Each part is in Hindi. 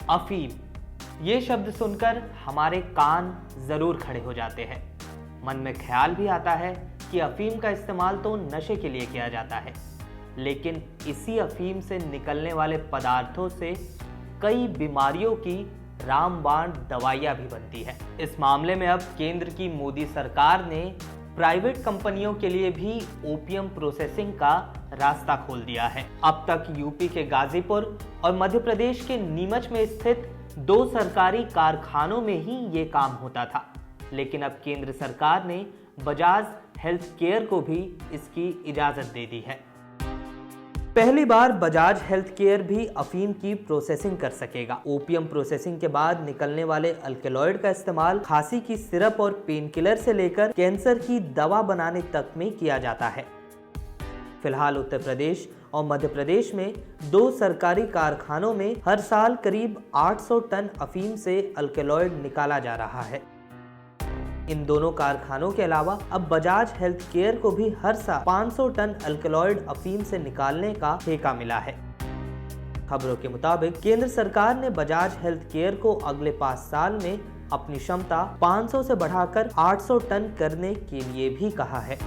अफीम, ये शब्द सुनकर हमारे कान जरूर खड़े हो जाते हैं। मन में ख्याल भी आता है कि अफीम का इस्तेमाल तो नशे के लिए किया जाता है, लेकिन इसी अफीम से निकलने वाले पदार्थों से कई बीमारियों की रामबाण दवाइयां भी बनती है। इस मामले में अब केंद्र की मोदी सरकार ने प्राइवेट कंपनियों के लिए भी ओपियम प्रोसेसिंग का रास्ता खोल दिया है। अब तक यूपी के गाजीपुर और मध्य प्रदेश के नीमच में स्थित 2 सरकारी कारखानों में ही ये काम होता था, लेकिन अब केंद्र सरकार ने बजाज हेल्थ केयर को भी इसकी इजाजत दे दी है। पहली बार बजाज हेल्थ केयर भी अफीम की प्रोसेसिंग कर सकेगा। ओपियम प्रोसेसिंग के बाद निकलने वाले अल्केलॉइड का इस्तेमाल खांसी की सिरप और पेन किलर से लेकर कैंसर की दवा बनाने तक में किया जाता है। फिलहाल उत्तर प्रदेश और मध्य प्रदेश में 2 सरकारी कारखानों में हर साल करीब 800 टन अफीम से अल्केलॉइड निकाला जा रहा है। इन दोनों कारखानों के अलावा अब बजाज हेल्थ केयर को भी हर साल 500 टन अल्केलॉइड अफीम से निकालने का ठेका मिला है। खबरों के मुताबिक केंद्र सरकार ने बजाज हेल्थ केयर को अगले 5 साल में अपनी क्षमता 500 से बढ़ाकर 800 टन करने के लिए भी कहा है।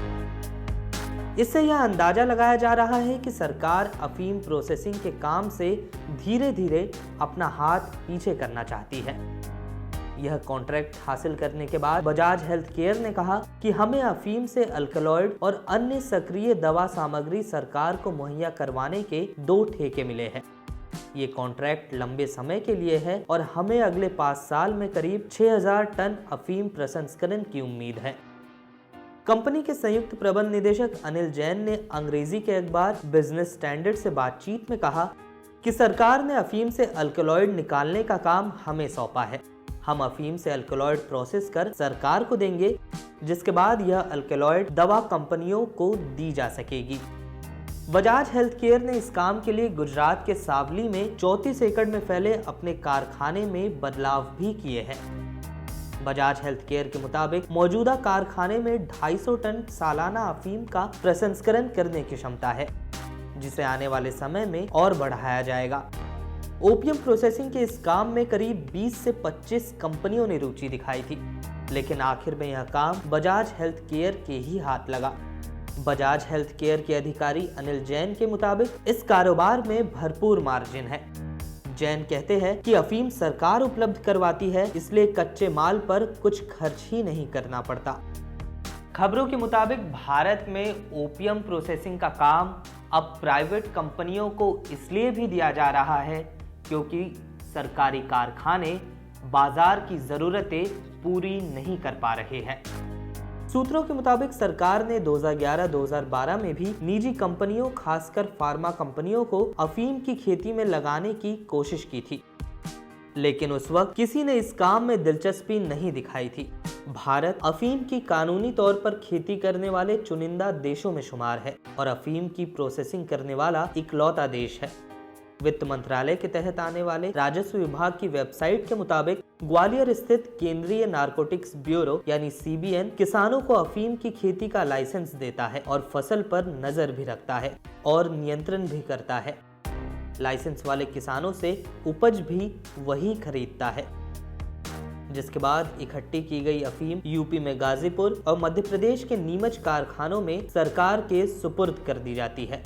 इससे यह अंदाजा लगाया जा रहा है कि सरकार अफीम प्रोसेसिंग के काम से धीरे धीरे अपना हाथ पीछे करना चाहती है। यह कॉन्ट्रैक्ट हासिल करने के बाद बजाज हेल्थ केयर ने कहा कि हमें अफीम से अल्केलॉइड और अन्य सक्रिय दवा सामग्री सरकार को मुहैया करवाने के 2 ठेके मिले हैं। ये कॉन्ट्रैक्ट लंबे समय के लिए है और हमें अगले 5 साल में करीब 6000 टन अफीम प्रसंस्करण की उम्मीद है। कंपनी के संयुक्त प्रबंध निदेशक अनिल जैन ने अंग्रेजी के अखबार बिजनेस स्टैंडर्ड से बातचीत में कहा कि सरकार ने अफीम से अल्केलॉइड निकालने का काम हमें सौंपा है। हम अफीम से अल्केलॉइड प्रोसेस कर सरकार को देंगे, जिसके बाद यह अल्केलॉइड दवा कंपनियों को दी जा सकेगी। बजाज हेल्थ केयर ने इस काम के लिए गुजरात के सावली में 34 एकड़ में फैले अपने कारखाने में बदलाव भी किए हैं। बजाज हेल्थ केयर के मुताबिक मौजूदा कारखाने में 250 टन सालाना अफीम का प्रसंस्करण करने की क्षमता है, जिसे आने वाले समय में और बढ़ाया जाएगा। ओपियम प्रोसेसिंग के इस काम में करीब 20 से 25 कंपनियों ने रुचि दिखाई थी, लेकिन आखिर में यह काम बजाज हेल्थ केयर के ही हाथ लगा। बजाज हेल्थ केयर के अधिकारी अनिल जैन के मुताबिक इस कारोबार में भरपूर मार्जिन है। जैन कहते हैं कि अफीम सरकार उपलब्ध करवाती है, इसलिए कच्चे माल पर कुछ खर्च ही नहीं करना पड़ता। खबरों के मुताबिक भारत में ओपियम प्रोसेसिंग का काम अब प्राइवेट कंपनियों को इसलिए भी दिया जा रहा है क्योंकि सरकारी कारखाने बाजार की जरूरतें पूरी नहीं कर पा रहे हैं। सूत्रों के मुताबिक सरकार ने 2011-2012 में भी निजी कंपनियों, खासकर फार्मा कंपनियों को अफीम की खेती में लगाने की कोशिश की थी, लेकिन उस वक्त किसी ने इस काम में दिलचस्पी नहीं दिखाई थी। भारत अफीम की कानूनी तौर पर खेती करने वाले चुनिंदा देशों में शुमार है और अफीम की प्रोसेसिंग करने वाला इकलौता देश है। वित्त मंत्रालय के तहत आने वाले राजस्व विभाग की वेबसाइट के मुताबिक ग्वालियर स्थित केंद्रीय नारकोटिक्स ब्यूरो यानी CBN किसानों को अफीम की खेती का लाइसेंस देता है और फसल पर नजर भी रखता है और नियंत्रण भी करता है। लाइसेंस वाले किसानों से उपज भी वही खरीदता है, जिसके बाद इकट्ठी की गई अफीम यूपी में गाजीपुर और मध्य प्रदेश के नीमच कारखानों में सरकार के सुपुर्द कर दी जाती है।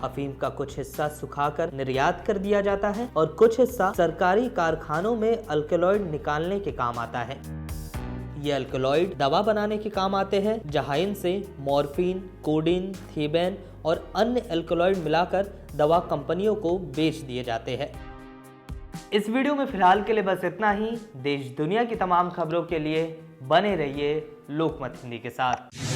अफीम का कुछ हिस्सा सुखाकर निर्यात कर दिया जाता है और कुछ हिस्सा सरकारी कारखानों में अल्केलॉइड निकालने के काम आता है। ये अल्केलॉइड दवा बनाने के काम आते हैं, जहां इनसे मॉर्फिन, कोडीन, थेबेन और अन्य अल्केलॉइड मिलाकर दवा कंपनियों को बेच दिए जाते हैं। इस वीडियो में फिलहाल के लिए बस इतना ही। देश दुनिया की तमाम खबरों के लिए बने रहिए लोकमत हिंदी के साथ।